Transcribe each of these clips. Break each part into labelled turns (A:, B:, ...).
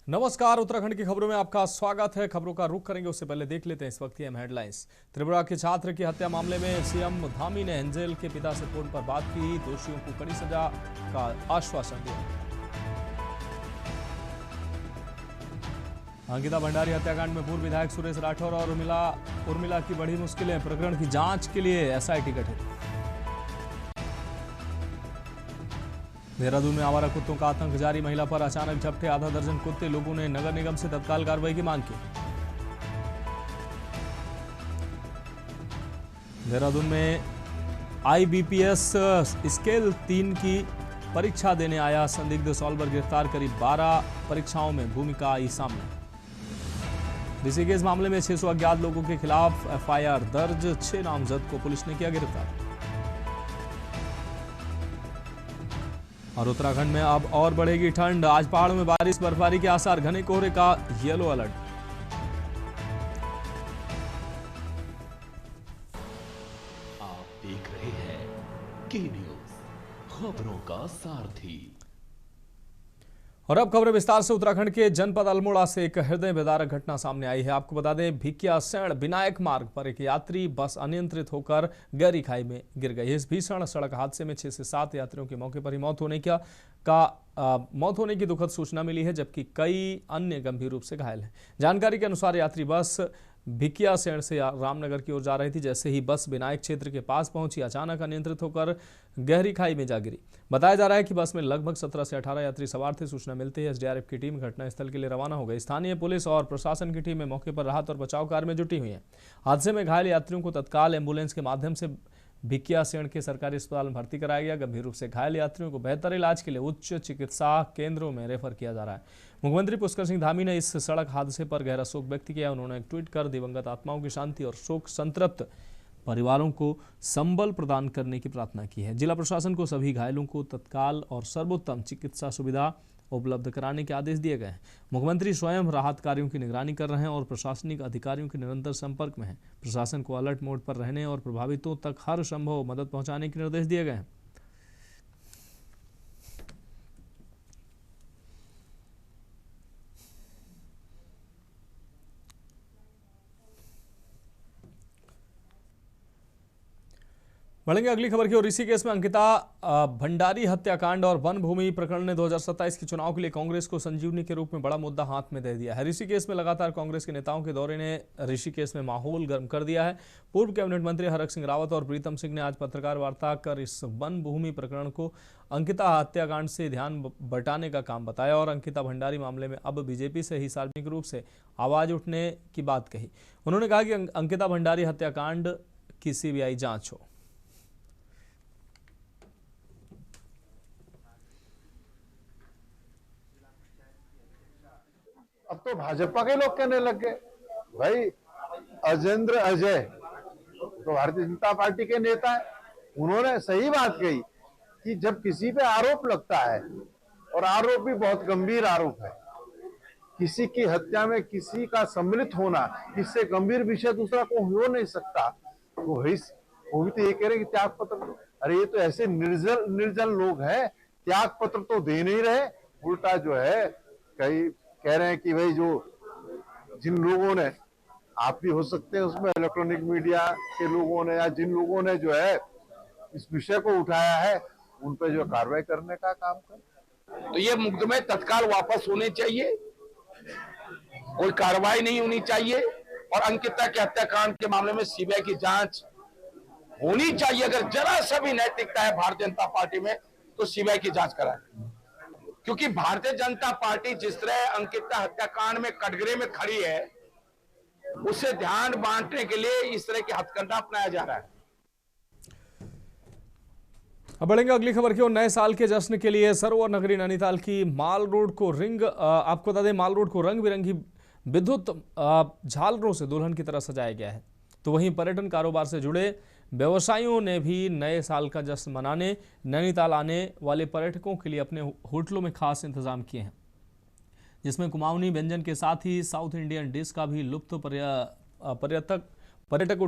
A: नमस्कार, उत्तराखंड की खबरों में आपका स्वागत है। खबरों का रुख करेंगे उससे पहले देख लेते हैं इस वक्त की अहम हेडलाइंस। त्रिपुरा के छात्र की हत्या मामले में सीएम धामी ने एंजेल के पिता से फोन पर बात की, दोषियों को कड़ी सजा का आश्वासन दिया। अंकिता भंडारी हत्याकांड में पूर्व विधायक सुरेश राठौर और उर्मिला की बड़ी मुश्किलें, प्रकरण की जांच के लिए एसआईटी गठित। देहरादून में आवारा कुत्तों का आतंक जारी, महिला पर अचानक झपटे आधा दर्जन कुत्ते, लोगों ने नगर निगम से तत्काल कार्रवाई की मांग की। देहरादून में आईबीपीएस स्केल 3 की परीक्षा देने आया संदिग्ध सॉल्वर गिरफ्तार, करीब 12 परीक्षाओं में भूमिका आई सामने। ऋषिकेश मामले में 600 अज्ञात लोगों के खिलाफ एफआईआर दर्ज, 6 नामजद को पुलिस ने किया गिरफ्तार। और उत्तराखंड में अब और बढ़ेगी ठंड, आज पहाड़ों में बारिश बर्फबारी के आसार, घने कोहरे का येलो अलर्ट।
B: आप देख रहे हैं के न्यूज, खबरों का सारथी।
A: और अब खबरें विस्तार से। उत्तराखंड के जनपद अल्मोड़ा से एक हृदय विदारक घटना सामने आई है। आपको बता दें, भिकियासैंण विनायक मार्ग पर एक यात्री बस अनियंत्रित होकर गहरी खाई में गिर गई। इस भीषण सड़क हादसे में 6 से 7 यात्रियों की मौके पर ही मौत होने की दुखद सूचना मिली है, जबकि कई अन्य गंभीर रूप से घायल हैं। जानकारी के अनुसार यात्री बस भिकियासैंण से रामनगर की ओर जा रही थी। जैसे ही बस विनायक क्षेत्र के पास पहुंची, अचानक अनियंत्रित होकर गहरी खाई में जा गिरी। बताया जा रहा है कि बस में लगभग 17 से 18 यात्री सवार थे। सूचना मिलते ही एसडीआरएफ की टीम घटनास्थल के लिए रवाना हो गई। स्थानीय पुलिस और प्रशासन की टीमें मौके पर राहत और बचाव कार्य में जुटी हुई हैं। हादसे में घायल यात्रियों को तत्काल एम्बुलेंस के माध्यम से भिकियासैंण के सरकारी अस्पताल में भर्ती कराया गया। गंभीर रूप से घायल यात्रियों को बेहतर इलाज के लिए उच्च चिकित्सा केंद्रों में रेफर किया जा रहा है। मुख्यमंत्री पुष्कर सिंह धामी ने इस सड़क हादसे पर गहरा शोक व्यक्त किया। उन्होंने एक ट्वीट कर दिवंगत आत्माओं की शांति और शोक संतृप्त परिवारों को संबल प्रदान करने की प्रार्थना की है। जिला प्रशासन को सभी घायलों को तत्काल और सर्वोत्तम चिकित्सा सुविधा उपलब्ध कराने के आदेश दिए गए हैं। मुख्यमंत्री स्वयं राहत कार्यों की निगरानी कर रहे हैं और प्रशासनिक अधिकारियों के निरंतर संपर्क में हैं। प्रशासन को अलर्ट मोड पर रहने और प्रभावितों तक हर संभव मदद पहुंचाने के निर्देश दिए गए हैं। बढ़ेंगे अगली खबर की ओर। ऋषिकेश में अंकिता भंडारी हत्याकांड और वन भूमि प्रकरण ने 2027 के चुनाव के लिए कांग्रेस को संजीवनी के रूप में बड़ा मुद्दा हाथ में दे दिया है। ऋषिकेश में लगातार कांग्रेस के नेताओं के दौरे ने ऋषिकेश में माहौल गर्म कर दिया है। पूर्व कैबिनेट मंत्री हरक सिंह रावत और प्रीतम सिंह ने आज पत्रकार वार्ता कर इस वन भूमि प्रकरण को अंकिता हत्याकांड से ध्यान बटाने का काम बताया और अंकिता भंडारी मामले में अब बीजेपी से ही सार्वजनिक रूप से आवाज उठने की बात कही। उन्होंने कहा कि अंकिता भंडारी हत्याकांड की सीबीआई जांच हो।
C: अब तो भाजपा के लोग कहने लग गए, भाई अजेंद्र अजय तो भारतीय जनता पार्टी के नेता है, उन्होंने सही बात कही कि जब किसी पे आरोप लगता है और आरोप भी बहुत गंभीर आरोप है, किसी की हत्या में किसी का सम्मिलित होना, इससे गंभीर विषय दूसरा को हो नहीं सकता। तो वो भी तो ये कह रहे हैं कि त्याग पत्र दो। अरे ये तो ऐसे निर्जल लोग हैं, त्याग पत्र तो दे नहीं रहे, उल्टा जो है कई कह रहे हैं कि भाई जो जिन लोगों ने, आप भी हो सकते हैं उसमें, इलेक्ट्रॉनिक मीडिया के लोगों ने या जिन लोगों ने जो है इस विषय को उठाया है, उन पर जो कार्रवाई करने का काम कर।
D: तो ये मुकदमे तत्काल वापस होने चाहिए, कोई कार्रवाई नहीं होनी चाहिए और अंकिता के हत्याकांड के मामले में सीबीआई की जांच होनी चाहिए। अगर जरा सा भी नैतिकता है भारतीय जनता पार्टी में तो सीबीआई की जांच कराए, क्योंकि भारतीय जनता पार्टी जिस तरह अंकिता हत्याकांड में कटघरे में खड़ी है, उसे ध्यान बांटने के लिए इस तरह की हथकंडा अपनाया जा रहा है।
A: अब बढ़ेंगे अगली खबर की ओर। नए साल के जश्न के लिए सरोवर नगरी नैनीताल की माल रोड को आपको बता दें, माल रोड को रंग बिरंगी विद्युत झालरों से दुल्हन की तरह सजाया गया है। तो वहीं पर्यटन कारोबार से जुड़े व्यवसायियों ने भी नए साल का जश्न मनाने नैनीताल आने वाले पर्यटकों के लिए अपने होटलों में खास इंतजाम किए हैं, जिसमें कुमाऊनी व्यंजन के साथ ही साउथ इंडियन डिश का भी लुत्फ पर्यटक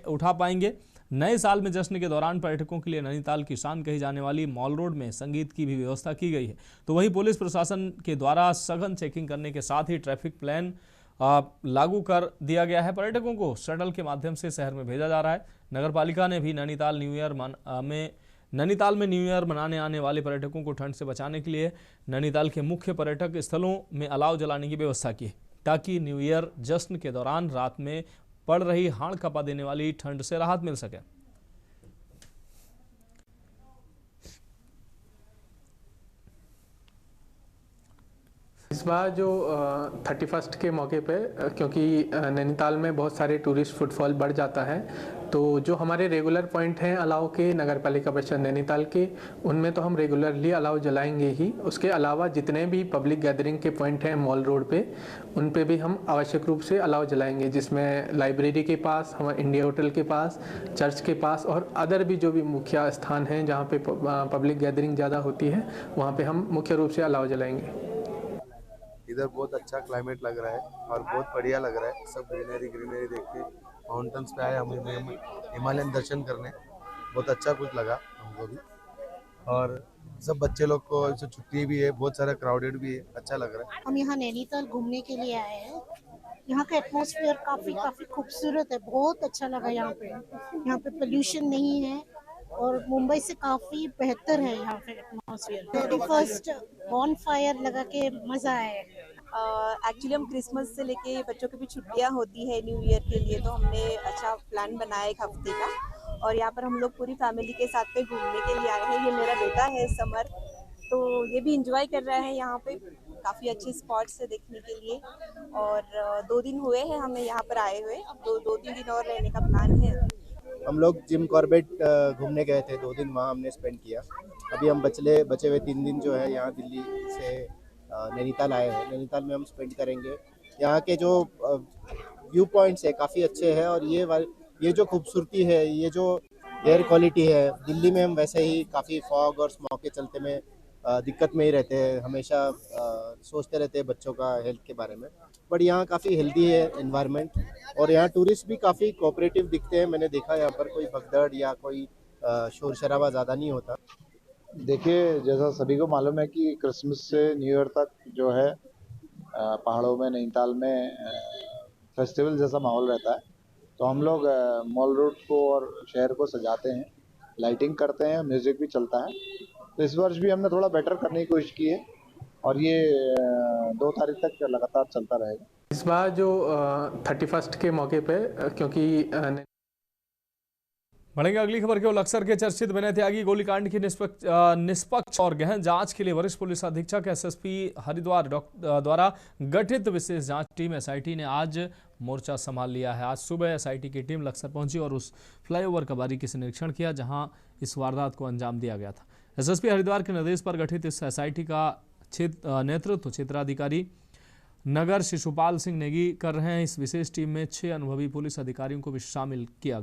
A: उठा पाएंगे। नए साल में जश्न के दौरान पर्यटकों के लिए नैनीताल की शान कही जाने वाली मॉल रोड में संगीत की भी व्यवस्था की गई है। तो वहीं पुलिस प्रशासन के द्वारा सघन चेकिंग करने के साथ ही ट्रैफिक प्लान लागू कर दिया गया है। पर्यटकों को शटल के माध्यम से शहर में भेजा जा रहा है। नगर पालिका ने भी नैनीताल में न्यू ईयर मनाने आने वाले पर्यटकों को ठंड से बचाने के लिए नैनीताल के मुख्य पर्यटक स्थलों में अलाव जलाने की व्यवस्था की है, ताकि न्यू ईयर जश्न के दौरान रात में पड़ रही हाड़ कपा देने वाली ठंड से राहत मिल सके।
E: इस बार जो 31 के मौके पे क्योंकि नैनीताल में बहुत सारे टूरिस्ट फुटफॉल बढ़ जाता है, तो जो हमारे रेगुलर पॉइंट हैं अलाव के नगर पालिका परिषद नैनीताल के, उनमें तो हम रेगुलरली अलाव जलाएंगे ही। उसके अलावा जितने भी पब्लिक गैदरिंग के पॉइंट हैं मॉल रोड पे, उन पे भी हम आवश्यक रूप से अलाव जलाएंगे, जिसमें लाइब्रेरी के पास, हमारे इंडिया होटल के पास, चर्च के पास और अदर भी जो भी मुख्य स्थान हैं जहाँ पे पब्लिक गैदरिंग ज़्यादा होती है, वहाँ पर हम मुख्य रूप से अलाव जलाएंगे।
F: इधर बहुत अच्छा क्लाइमेट लग रहा है और बहुत बढ़िया लग रहा है। सब ग्रीनरी देख के माउंटेन्स पे आए हम हिमालयन दर्शन करने, बहुत अच्छा कुछ लगा हमको भी। और सब बच्चे लोग को छुट्टी भी है, बहुत सारा क्राउडेड भी है, अच्छा लग रहा है।
G: हम यहाँ नैनीताल घूमने के लिए आए हैं। यहाँ का एटमॉस्फेयर काफी खूबसूरत है, बहुत अच्छा लगा यहाँ पे पोल्यूशन नहीं है और मुंबई से काफी बेहतर है यहाँ पे एटमॉस्फेयर। 31 बॉनफायर लगा के मजा आया।
H: एक्चुअली हम क्रिसमस से लेके बच्चों की भी छुट्टियां होती है न्यू ईयर के लिए, तो हमने अच्छा प्लान बनाया एक हफ्ते का और यहाँ पर हम लोग पूरी फैमिली के साथ में घूमने के लिए आए हैं। ये मेरा बेटा है समर, तो ये भी इंजॉय कर रहा है यहाँ पे। काफ़ी अच्छे स्पॉट्स है देखने के लिए और 2 दिन हुए हैं हमें यहाँ पर आए हुए, अब 2-3 दिन और रहने का प्लान है।
F: हम लोग जिम कॉर्बेट घूमने गए थे, 2 दिन वहाँ हमने स्पेंड किया। अभी हम बचे हुए 3 दिन जो है यहाँ दिल्ली से नैनीताल आए हैं। नैनीताल में हम स्पेंड करेंगे। यहाँ के जो व्यू पॉइंट्स है काफ़ी अच्छे हैं और ये जो खूबसूरती है, ये जो एयर क्वालिटी है, दिल्ली में हम वैसे ही काफ़ी फॉग और स्मॉग के चलते में दिक्कत में ही रहते हैं, हमेशा सोचते रहते हैं बच्चों का हेल्थ के बारे में। बट यहाँ काफ़ी हेल्दी है एनवायरनमेंट और यहाँ टूरिस्ट भी काफ़ी कोऑपरेटिव दिखते हैं। मैंने देखा यहाँ पर कोई भगदड़ या कोई शोर शराबा ज़्यादा नहीं होता।
C: देखिए, जैसा सभी को मालूम है कि क्रिसमस से न्यू ईयर तक जो है पहाड़ों में नैनीताल में फेस्टिवल जैसा माहौल रहता है। तो हम लोग मॉल रोड को और शहर को सजाते हैं, लाइटिंग करते हैं, म्यूज़िक भी चलता है। तो इस वर्ष भी हमने थोड़ा बेटर करने की कोशिश की है और ये 2 तारीख तक लगातार चलता रहेगा।
E: इस बार जो 31 के मौके पे क्योंकि
A: बढ़ेंगे अगली खबर की ओर। अक्सर के चर्चित विनय त्यागी गोलीकांड की निष्पक्ष और गहन जांच के लिए वरिष्ठ पुलिस अधीक्षक एसएसपी हरिद्वार द्वारा गठित विशेष जांच टीम एसआईटी ने आज मोर्चा संभाल लिया है। आज सुबह एसआईटी की टीम लक्सर पहुंची और उस फ्लाईओवर का बारीकी से निरीक्षण किया जहां इस वारदात को अंजाम दिया गया था। एसएसपी हरिद्वार के निर्देश पर गठित इस एसआईटी का नेतृत्व क्षेत्राधिकारी नगर शिशुपाल सिंह नेगी कर रहे हैं। इस विशेष टीम में 6 अनुभवी पुलिस अधिकारियों को भी शामिल किया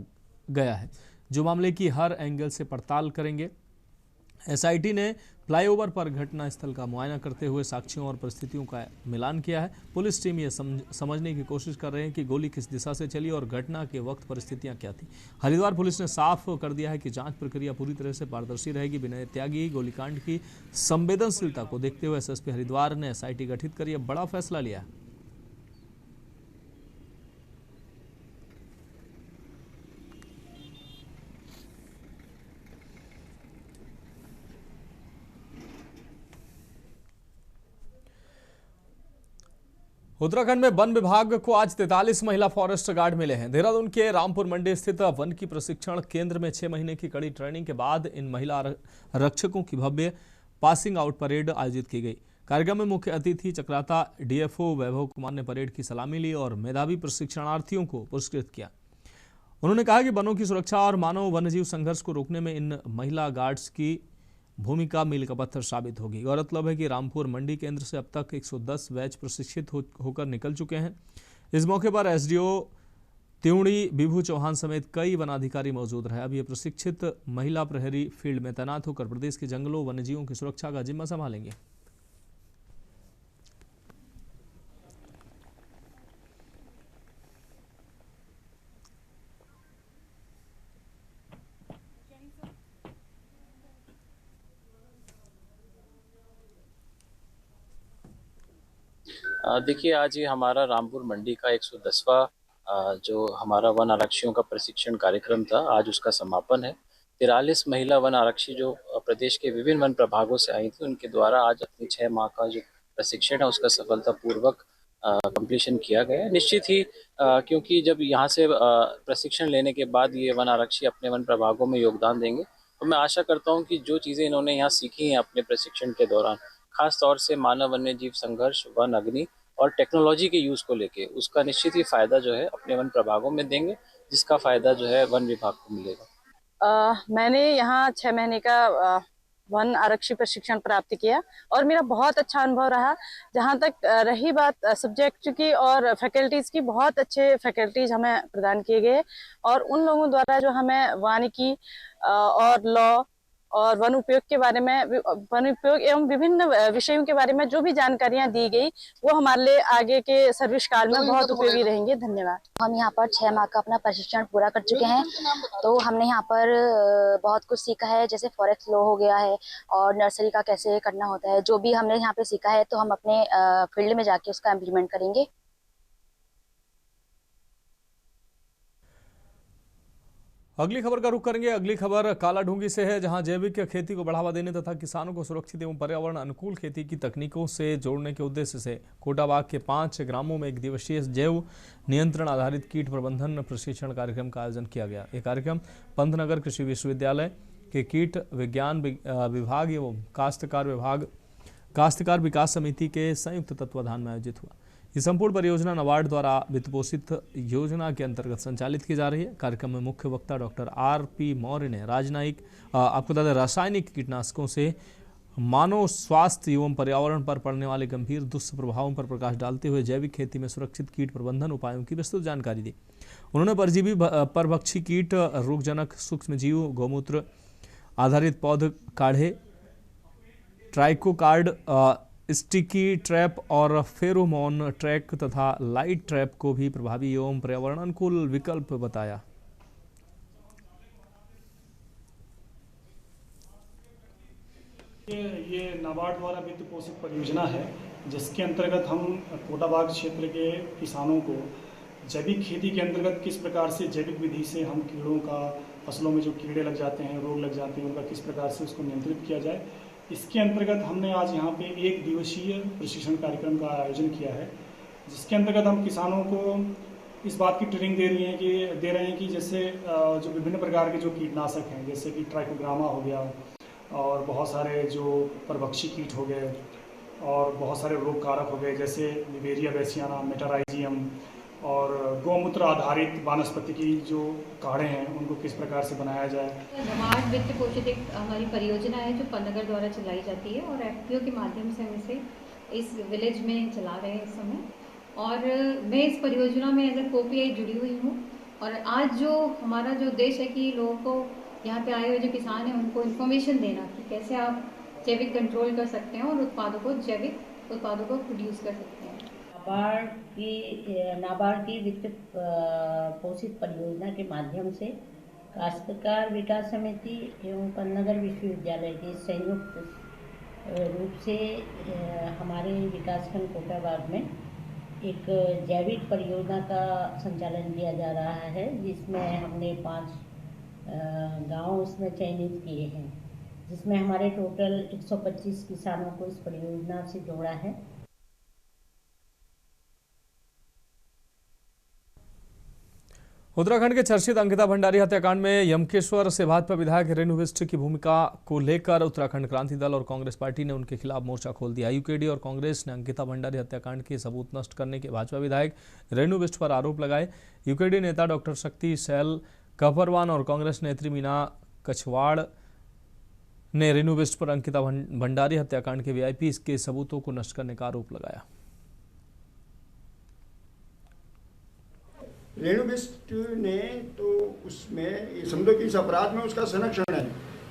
A: गया है जो मामले की हर एंगल से पड़ताल करेंगे। एसआईटी ने फ्लाईओवर पर घटना स्थल का मुआयना करते हुए साक्ष्यों और परिस्थितियों का मिलान किया है। पुलिस टीम ये समझने की कोशिश कर रहे हैं कि गोली किस दिशा से चली और घटना के वक्त परिस्थितियां क्या थी। हरिद्वार पुलिस ने साफ कर दिया है कि जांच प्रक्रिया पूरी तरह से पारदर्शी रहेगी। विनय त्यागी गोलीकांड की संवेदनशीलता को देखते हुए एसएसपी हरिद्वार ने एसआईटी गठित कर यह बड़ा फैसला लिया है। उत्तराखंड में वन विभाग को आज 43 महिला फॉरेस्ट गार्ड मिले हैं। देहरादून के रामपुर मंडी स्थित वन की प्रशिक्षण केंद्र में 6 महीने की कड़ी ट्रेनिंग के बाद इन महिला रक्षकों की भव्य पासिंग आउट परेड आयोजित की गई। कार्यक्रम में मुख्य अतिथि चक्राता डीएफओ वैभव कुमार ने परेड की सलामी ली और मेधावी प्रशिक्षणार्थियों को पुरस्कृत किया। उन्होंने कहा कि वनों की सुरक्षा और मानव वन्यजीव संघर्ष को रोकने में इन महिला गार्ड्स की भूमिका मील का पत्थर साबित होगी। गौरतलब है कि रामपुर मंडी केंद्र से अब तक 110 बैच प्रशिक्षित होकर निकल चुके हैं। इस मौके पर एसडीओ त्यूणी विभू चौहान समेत कई वनाधिकारी मौजूद रहे। अब ये प्रशिक्षित महिला प्रहरी फील्ड में तैनात होकर प्रदेश के जंगलों वन्यजीवों की सुरक्षा का जिम्मा संभालेंगे।
I: देखिए, आज ये हमारा रामपुर मंडी का 110वां जो हमारा वन आरक्षियों का प्रशिक्षण कार्यक्रम था, आज उसका समापन है। 43 महिला वन आरक्षी जो प्रदेश के विभिन्न वन प्रभागों से आई थी, उनके द्वारा आज अपनी 6 माह का जो प्रशिक्षण है उसका सफलतापूर्वक कंप्लीशन किया गया है। निश्चित ही क्योंकि जब यहाँ से प्रशिक्षण लेने के बाद ये वन आरक्षी अपने वन प्रभागों में योगदान देंगे, तो मैं आशा करता हूँ कि जो चीज़ें इन्होंने यहाँ सीखी हैं अपने प्रशिक्षण के दौरान, खास तौर से मानव वन्य जीव संघर्ष, वन अग्नि और टेक्नोलॉजी के यूज़ को लेके, उसका निश्चित ही फ़ायदा जो है अपने वन प्रभागों में देंगे, जिसका फ़ायदा जो है वन विभाग को मिलेगा।
J: मैंने यहाँ 6 महीने का वन आरक्षी प्रशिक्षण प्राप्त किया और मेरा बहुत अच्छा अनुभव रहा। जहाँ तक रही बात सब्जेक्ट की और फैकल्टीज़ की, बहुत अच्छे फैकल्टीज़ हमें प्रदान किए गए और उन लोगों द्वारा जो हमें वानिकी और लॉ और वन उपयोग के बारे में, वन उपयोग एवं विभिन्न विषयों के बारे में जो भी जानकारियां दी गई, वो हमारे लिए आगे के सर्विस काल में बहुत उपयोगी रहेंगे। धन्यवाद।
K: हम यहाँ पर 6 माह का अपना प्रशिक्षण पूरा कर चुके हैं, तो हमने यहाँ पर बहुत कुछ सीखा है, जैसे फॉरेक्स लॉ हो गया है और नर्सरी का कैसे करना होता है। जो भी हमने यहाँ पे सीखा है तो हम अपने फील्ड में जाके उसका इम्प्लीमेंट करेंगे।
A: अगली खबर का रुख करेंगे। अगली खबर कालाढूंगी से है, जहां जैविक खेती को बढ़ावा देने तथा किसानों को सुरक्षित एवं पर्यावरण अनुकूल खेती की तकनीकों से जोड़ने के उद्देश्य से कोटाबाग के 5 ग्रामों में 1 दिवसीय जैव नियंत्रण आधारित कीट प्रबंधन प्रशिक्षण कार्यक्रम का आयोजन किया गया। यह कार्यक्रम पंतनगर कृषि विश्वविद्यालय के कीट विज्ञान विभाग एवं काश्तकार विकास समिति के संयुक्त तत्वाधान में आयोजित हुआ। ये संपूर्ण परियोजना नाबार्ड द्वारा वित्तपोषित योजना के अंतर्गत संचालित की जा रही है। कार्यक्रम में मुख्य वक्ता डॉक्टर आर.पी. मौर्य ने आपको बता दें, रासायनिक कीटनाशकों से मानव स्वास्थ्य एवं पर्यावरण पर पड़ने वाले गंभीर दुष्प्रभावों पर प्रकाश डालते हुए जैविक खेती में सुरक्षित कीट प्रबंधन उपायों की विस्तृत जानकारी दी। उन्होंने परजीवी, परभक्षी कीट, रोगजनक सूक्ष्मजीव, गौमूत्र आधारित पौध काढ़े, ट्राइकोकार्ड, स्टिकी ट्रैप और फेरोमोन ट्रैक तथा लाइट ट्रैप को भी प्रभावी एवं पर्यावरण अनुकूल विकल्प बताया।
L: ये नाबार्ड द्वारा वित्त पोषित परियोजना है, जिसके अंतर्गत हम कोटाबाग क्षेत्र के किसानों को जैविक खेती के अंतर्गत किस प्रकार से जैविक विधि से हम कीड़ों का, फसलों में जो कीड़े लग जाते हैं, रोग लग जाते हैं, उनका किस प्रकार से उसको नियंत्रित किया जाए, इसके अंतर्गत हमने आज यहाँ पे 1 दिवसीय प्रशिक्षण कार्यक्रम का आयोजन किया है, जिसके अंतर्गत हम किसानों को इस बात की ट्रेनिंग दे रहे हैं कि जैसे जो विभिन्न प्रकार के जो कीटनाशक हैं, जैसे कि ट्राइकोग्रामा हो गया और बहुत सारे जो परभक्षी कीट हो गए और बहुत सारे रोग कारक हो गए, जैसे लिवेरिया बेसियाना, मेटाराइजियम, और गौमूत्र आधारित वानस्पति की जो काढ़े हैं उनको किस प्रकार से बनाया जाए।
M: नाबार्ड वित्त पोषित एक हमारी परियोजना है जो पंतनगर द्वारा चलाई जाती है और एफपीओ के माध्यम से हम इसे इस विलेज में चला रहे हैं इस समय। और मैं इस परियोजना में एज ए को-पीआई जुड़ी हुई हूँ। और आज जो हमारा जो उद्देश्य है कि लोगों को यहाँ पे आए हुए जो किसान हैं उनको इन्फॉर्मेशन देना कि कैसे आप जैविक कंट्रोल कर सकते हैं और जैविक उत्पादों को प्रोड्यूस कर सकते हैं।
N: नाबार्ड की वित्त पोषित परियोजना के माध्यम से काश्तकार विकास समिति एवं पंतनगर विश्वविद्यालय के संयुक्त रूप से हमारे विकासखंड कोटाबाग में एक जैविक परियोजना का संचालन किया जा रहा है, जिसमें हमने 5 गांव उसमें चयनित किए हैं, जिसमें हमारे टोटल 125 किसानों को इस परियोजना से जोड़ा है।
A: उत्तराखंड के चर्चित अंकिता भंडारी हत्याकांड में यमकेश्वर से भाजपा विधायक रेणु बिष्ट की भूमिका को लेकर उत्तराखंड क्रांति दल और कांग्रेस पार्टी ने उनके खिलाफ मोर्चा खोल दिया। यूकेडी और कांग्रेस ने अंकिता भंडारी हत्याकांड के सबूत नष्ट करने के भाजपा विधायक रेणु बिष्ट पर आरोप लगाए। यूकेडी नेता डॉक्टर शक्ति सैल कपरवान और कांग्रेस नेत्री मीना कछवाड़ ने रेणु बिष्ट पर अंकिता भंडारी हत्याकांड के वीआईपी के सबूतों को नष्ट करने का आरोप लगाया।
O: रेणु बिष्ट ने तो उसमें समझो कि इस अपराध में उसका संरक्षण है,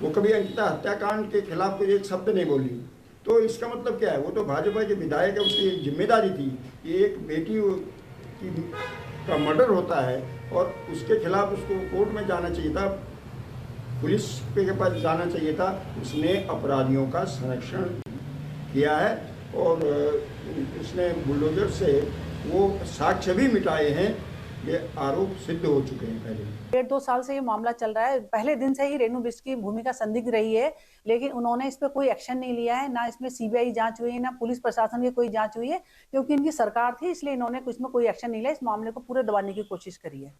O: वो कभी अंकिता हत्याकांड के खिलाफ कोई एक शब्द नहीं बोली, तो इसका मतलब क्या है, वो तो भाजपा के विधायक है, उसकी एक जिम्मेदारी थी कि एक बेटी का मर्डर होता है और उसके खिलाफ उसको कोर्ट में जाना चाहिए था, पुलिस के पास जाना चाहिए था। उसने अपराधियों का संरक्षण किया है और उसने बुलडोजर से वो साक्ष्य भी मिटाए हैं। ये आरोप सिद्ध हो चुके हैं पहले।
P: 1.5-2 साल से ये मामला चल रहा है। पहले दिन से ही रेणु बिष्ट की भूमिका संदिग्ध रही है, लेकिन उन्होंने इस पर कोई एक्शन नहीं लिया है। ना इसमें सीबीआई जांच हुई है, ना पुलिस प्रशासन की कोई जांच हुई है, क्योंकि इनकी सरकार थी, इसलिए इन्होंने इसमें कोई एक्शन नहीं लिया। इस मामले को पूरे दबाने की कोशिश करी है।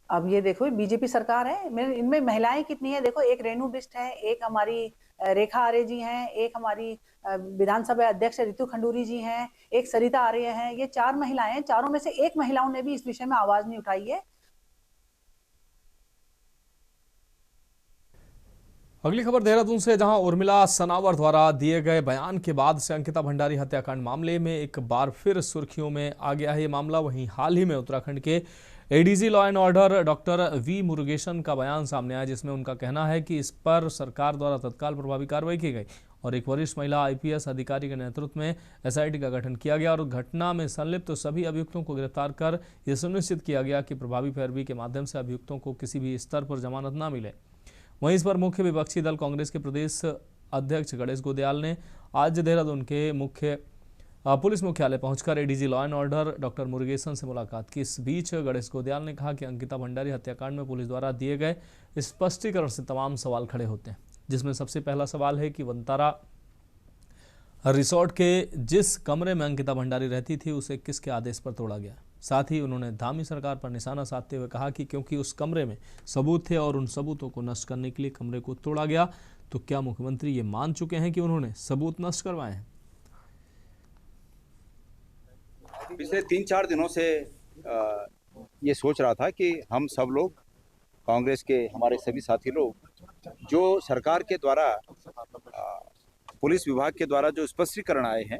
P: अब ये देखो, बीजेपी सरकार है, इनमें महिलाएं कितनी है देखो। एक रेणु बिष्ट है, एक हमारी रेखा आर्य जी हैं, एक हमारी विधानसभा अध्यक्ष रितु खंडूरी जी हैं, एक सरिता आर्य हैं। ये 4 महिलाएं हैं। चारों में से एक महिलाओं ने भी इस विषय में आवाज नहीं उठाई है।
A: अगली खबर देहरादून से, जहां उर्मिला सनावर द्वारा दिए गए बयान के बाद से अंकिता भंडारी हत्याकांड मामले में एक बार फिर सुर्खियों में आ गया है ये मामला। वहीं हाल ही में उत्तराखंड के ADG law and order doctor V Murugesan का बयान सामने आया, जिसमें उनका कहना है कि इस पर सरकार द्वारा तत्काल प्रभावी कार्रवाई की गई और एक वरिष्ठ महिला आईपीएस अधिकारी के नेतृत्व में एसआईटी का गठन किया गया और घटना में संलिप्त सभी अभियुक्तों को गिरफ्तार कर यह सुनिश्चित किया गया कि प्रभावी पैरवी के माध्यम से अभियुक्तों को किसी भी स्तर पर जमानत न मिले। वहीं इस पर मुख्य विपक्षी दल कांग्रेस के प्रदेश अध्यक्ष गणेश गोदयाल ने आज देहरादून के पुलिस मुख्यालय पहुंचकर ADG law and order doctor Murugesan से मुलाकात की। इस बीच गणेश गोदयाल ने कहा कि अंकिता भंडारी हत्याकांड में पुलिस द्वारा दिए गए स्पष्टीकरण से तमाम सवाल खड़े होते हैं, जिसमें सबसे पहला सवाल है कि वंतारा रिसोर्ट के जिस कमरे में अंकिता भंडारी रहती थी उसे किसके आदेश पर तोड़ा गया। साथ ही उन्होंने धामी सरकार पर निशाना साधते हुए कहा कि क्योंकि उस कमरे में सबूत थे और उन सबूतों को नष्ट करने के लिए कमरे को तोड़ा गया, तो क्या मुख्यमंत्री ये मान चुके हैं कि उन्होंने सबूत नष्ट करवाए हैं?
Q: पिछले 3-4 दिनों से ये सोच रहा था कि हम सब लोग, कांग्रेस के हमारे सभी साथी लोग, जो सरकार के द्वारा पुलिस विभाग के द्वारा जो स्पष्टीकरण आए हैं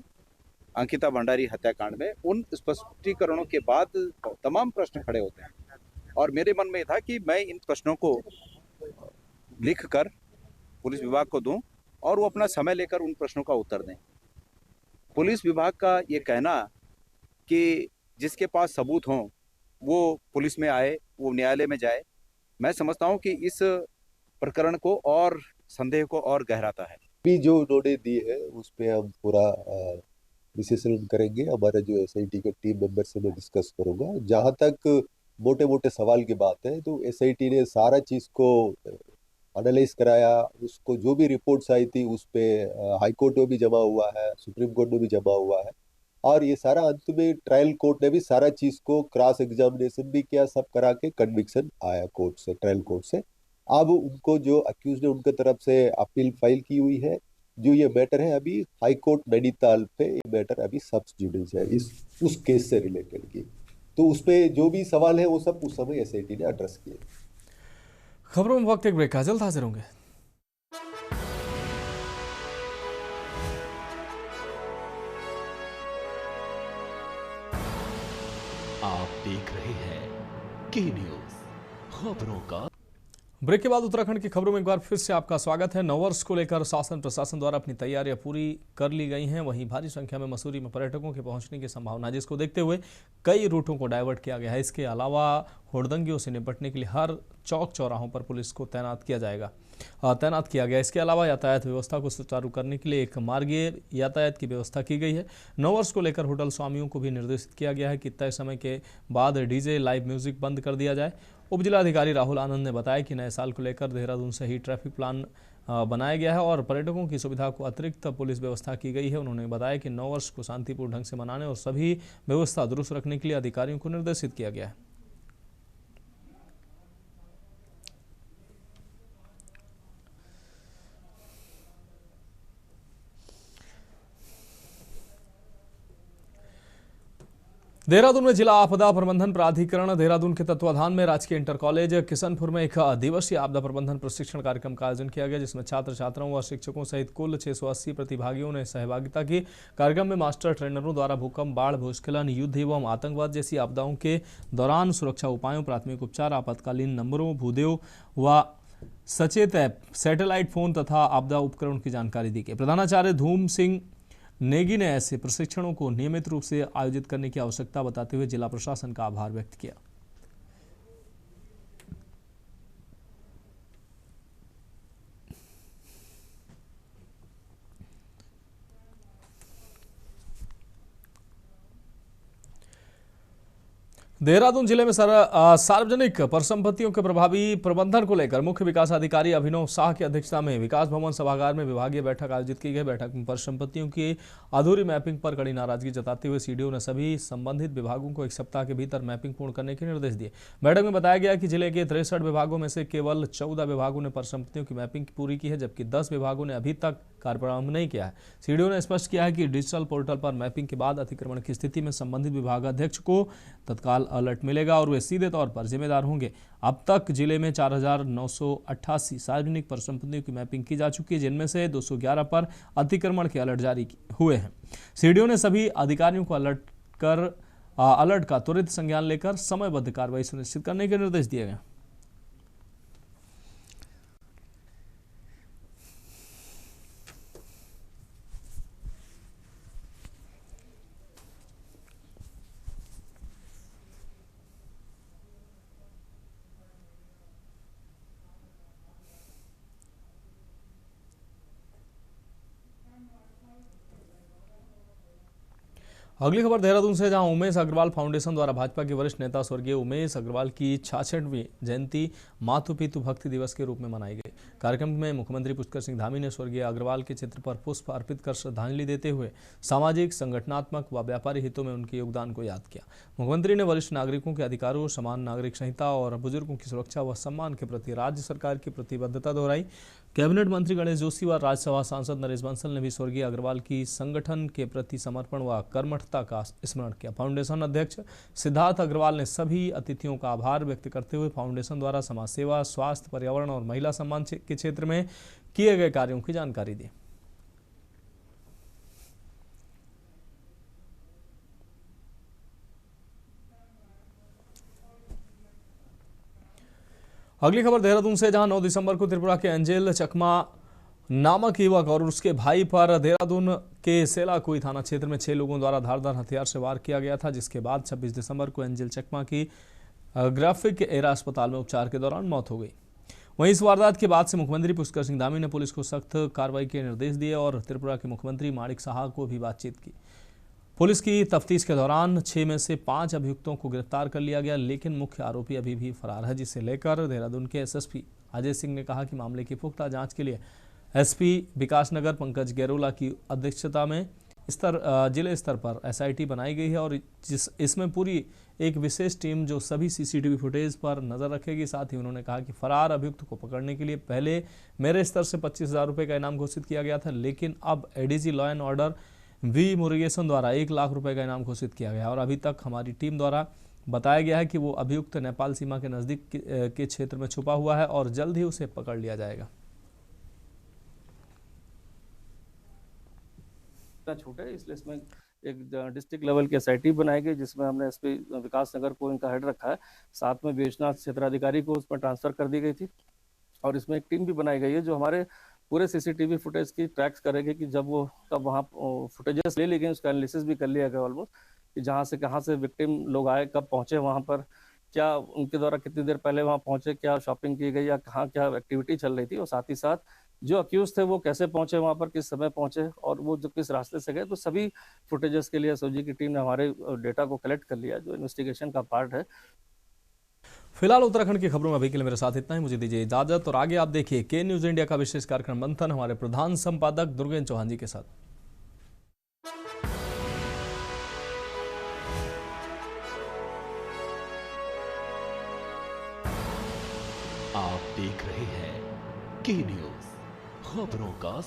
Q: अंकिता भंडारी हत्याकांड में, उन स्पष्टीकरणों के बाद तमाम प्रश्न खड़े होते हैं और मेरे मन में था कि मैं इन प्रश्नों को लिखकर पुलिस विभाग को दूं और वो अपना समय लेकर उन प्रश्नों का उत्तर दें। पुलिस विभाग का ये कहना कि जिसके पास सबूत हों वो पुलिस में आए, वो न्यायालय में जाए, मैं समझता हूं कि इस प्रकरण को और संदेह को और गहराता है।
R: भी जो उन्होंने दी है उस पर हम पूरा विश्लेषण करेंगे। हमारा जो एसआईटी के टीम मेंबर से मैं डिस्कस करूंगा। जहां तक मोटे मोटे सवाल की बात है तो एसआईटी ने सारा चीज को एनालाइज कराया। उसको जो भी रिपोर्ट्स आई थी उस पर हाई कोर्ट में भी जमा हुआ है, सुप्रीम कोर्ट में भी जमा हुआ है और ये सारा अंत में ट्रायल कोर्ट ने भी सारा चीज को क्रॉस एग्जामिनेशन भी किया, सब करा के कन्विक्शन आया कोर्ट से, ट्रायल कोर्ट से। अब उनको जो अक्यूज ने उनके तरफ से अपील फाइल की हुई है। जो ये मैटर है अभी हाई कोर्ट नैनीताल पे, ये मैटर अभी सब जुडिस है उस केस से रिलेटेड की, तो उस पे जो भी सवाल है वो सब उस समय एसआईटी ने एड्रेस किए।
A: खबरों में वक्त एक ब्रेक का, जल्द हाजिर होंगे।
B: आप देख रहे हैं के न्यूज, खबरों का।
A: ब्रेक के बाद उत्तराखंड की खबरों में एक बार फिर से आपका स्वागत है। नववर्ष को लेकर शासन प्रशासन द्वारा अपनी तैयारियां पूरी कर ली गई हैं। वहीं भारी संख्या में मसूरी में पर्यटकों के पहुंचने की संभावना, जिसको देखते हुए कई रूटों को डायवर्ट किया गया है। इसके अलावा हुड़दंगियों से निपटने के लिए हर चौक चौराहों पर पुलिस को तैनात किया गया। इसके अलावा यातायात व्यवस्था को सुचारू करने के लिए एक मार्गीय यातायात की व्यवस्था की गई है। नववर्ष को लेकर होटल स्वामियों को भी निर्देशित किया गया है कि तय समय के बाद डीजे लाइव म्यूजिक बंद कर दिया जाए। उप जिलाधिकारी राहुल आनंद ने बताया कि नए साल को लेकर देहरादून से ही ट्रैफिक प्लान बनाया गया है और पर्यटकों की सुविधा को अतिरिक्त पुलिस व्यवस्था की गई है। उन्होंने बताया कि नववर्ष को शांतिपूर्ण ढंग से मनाने और सभी व्यवस्था दुरुस्त रखने के लिए अधिकारियों को निर्देशित किया गया है। देहरादून में जिला आपदा प्रबंधन प्राधिकरण देहरादून के तत्वाधान में राजकीय इंटर कॉलेज किशनपुर में एक दिवसीय आपदा प्रबंधन प्रशिक्षण कार्यक्रम का आयोजन किया गया, जिसमें छात्र छात्राओं व शिक्षकों सहित कुल 680 प्रतिभागियों ने सहभागिता की। कार्यक्रम में मास्टर ट्रेनरों द्वारा भूकंप, बाढ़, भूस्खलन, युद्ध एवं आतंकवाद जैसी आपदाओं के दौरान सुरक्षा उपायों, प्राथमिक उपचार, आपातकालीन नंबरों, भूदेव व सचेत ऐप, सैटेलाइट फोन तथा आपदा उपकरण की जानकारी दी गई। प्रधानाचार्य धूम सिंह नेगी ने ऐसे प्रशिक्षणों को नियमित रूप से आयोजित करने की आवश्यकता बताते हुए जिला प्रशासन का आभार व्यक्त किया। देहरादून जिले में सार्वजनिक परिसंपत्तियों के प्रभावी प्रबंधन को लेकर मुख्य विकास अधिकारी अभिनव शाह की अध्यक्षता में विकास भवन सभागार में विभागीय बैठक आयोजित की गई। बैठक में परिसंपत्तियों की अधूरी मैपिंग पर कड़ी नाराजगी जताते हुए सीडीओ ने सभी संबंधित विभागों को 1 सप्ताह के भीतर मैपिंग पूर्ण करने के निर्देश दिए। बैठक में बताया गया कि जिले के 63 विभागों में से केवल 14 विभागों ने परिसंपत्तियों की मैपिंग पूरी की है, जबकि 10 विभागों ने अभी तक कार्य प्रारंभ नहीं किया है। सीडीओ ने स्पष्ट किया है कि डिजिटल पोर्टल पर मैपिंग के बाद अतिक्रमण की स्थिति में संबंधित विभागाध्यक्ष को तत्काल अलर्ट मिलेगा और वे सीधे तौर पर जिम्मेदार होंगे। अब तक जिले में 4,988 सार्वजनिक परिसंपत्तियों की मैपिंग की जा चुकी है, जिनमें से 211 पर अतिक्रमण के अलर्ट जारी हुए हैं। सीडीओ ने सभी अधिकारियों को अलर्ट का त्वरित संज्ञान लेकर समयबद्ध कार्रवाई सुनिश्चित करने के निर्देश दिए गए। अगली खबर देहरादून से, जहां उमेश अग्रवाल फाउंडेशन द्वारा भाजपा के वरिष्ठ नेता स्वर्गीय उमेश अग्रवाल की 66वीं जयंती मातु पितु भक्ति दिवस के रूप में मनाई गई। कार्यक्रम में मुख्यमंत्री पुष्कर सिंह धामी ने स्वर्गीय अग्रवाल के चित्र पर पुष्प अर्पित कर श्रद्धांजलि देते हुए सामाजिक, संगठनात्मक व व्यापारी हितों में उनके योगदान को याद किया। मुख्यमंत्री ने वरिष्ठ नागरिकों के अधिकारों, समान नागरिक संहिता और बुजुर्गों की सुरक्षा व सम्मान के प्रति राज्य सरकार की प्रतिबद्धता दोहराई। कैबिनेट मंत्री गणेश जोशी व राज्यसभा सांसद नरेश बंसल ने भी स्वर्गीय अग्रवाल की संगठन के प्रति समर्पण व कर्मठता का स्मरण किया। फाउंडेशन अध्यक्ष सिद्धार्थ अग्रवाल ने सभी अतिथियों का आभार व्यक्त करते हुए फाउंडेशन द्वारा समाज सेवा, स्वास्थ्य, पर्यावरण और महिला सम्मान के क्षेत्र में किए गए कार्यों की जानकारी दी। अगली खबर देहरादून से, जहां 9 दिसंबर को त्रिपुरा के एंजेल चकमा नामक युवक और उसके भाई पर देहरादून के सेलाकुई थाना क्षेत्र में 6 लोगों द्वारा धारदार हथियार से वार किया गया था, जिसके बाद 26 दिसंबर को एंजेल चकमा की ग्राफिक एरा अस्पताल में उपचार के दौरान मौत हो गई। वहीं इस वारदात के बाद से मुख्यमंत्री पुष्कर सिंह धामी ने पुलिस को सख्त कार्रवाई के निर्देश दिए और त्रिपुरा के मुख्यमंत्री माणिक साहा को भी बातचीत की। पुलिस की तफ्तीश के दौरान 6 में से 5 अभियुक्तों को गिरफ्तार कर लिया गया, लेकिन मुख्य आरोपी अभी भी फरार है, जिसे लेकर देहरादून के एसएसपी अजय सिंह ने कहा कि मामले की पुख्ता जांच के लिए एसपी विकासनगर पंकज गैरोला की अध्यक्षता में जिले स्तर पर एसआईटी बनाई गई है और इसमें पूरी एक विशेष टीम जो सभी सीसीटीवी फुटेज पर नजर रखेगी। साथ ही उन्होंने कहा कि फरार अभियुक्त को पकड़ने के लिए पहले मेरे स्तर से 25,000 रुपये का इनाम घोषित किया गया था, लेकिन अब ADG law and order V Murugesan द्वारा 1 लाख रुपए का इनाम घोषित किया गया और अभी तक हमारी टीम द्वारा बताया गया है कि वो अभियुक्त नेपाल सीमा के नजदीक के क्षेत्र में छुपा हुआ है और जल्द ही उसे पकड़ लिया जाएगा।
S: छूट है, इसलिए इसमें एक डिस्ट्रिक्ट लेवल की एसआईटी बनाई गई, जिसमें हमने एसपी विकास नगर को इनका हेड रखा है, साथ में विवेचना क्षेत्राधिकारी को उसमें ट्रांसफर कर दी गई थी और इसमें एक टीम भी बनाई गई है जो हमारे पूरे सीसीटीवी फुटेज की ट्रैक्स करेगी कि जब वो कब वहाँ फुटेजेस ले ली गई, उसका एनालिसिस भी कर लिया गया ऑलमोस्ट कि जहाँ से कहाँ से विक्टिम लोग आए, कब पहुँचे वहाँ पर, क्या उनके द्वारा कितनी देर पहले वहाँ पहुँचे, क्या शॉपिंग की गई या कहाँ क्या एक्टिविटी चल रही थी, और साथ ही साथ जो अक्यूज थे वो कैसे पहुंचे वहां पर, किस समय पहुंचे और वो जो किस रास्ते से गए। तो सभी फुटेजेस के लिए एसओजी की टीम ने हमारे डेटा को कलेक्ट कर लिया जो इन्वेस्टिगेशन का पार्ट है।
A: फिलहाल उत्तराखंड की खबरों में अभी के लिए मेरे साथ इतना ही। मुझे दीजिए इजाजत और आगे आप देखिए के न्यूज इंडिया का विशेष कार्यक्रम मंथन हमारे प्रधान संपादक दुर्गेन चौहान जी के साथ।
B: आप देख रहे हैं के न्यूज, खबरों का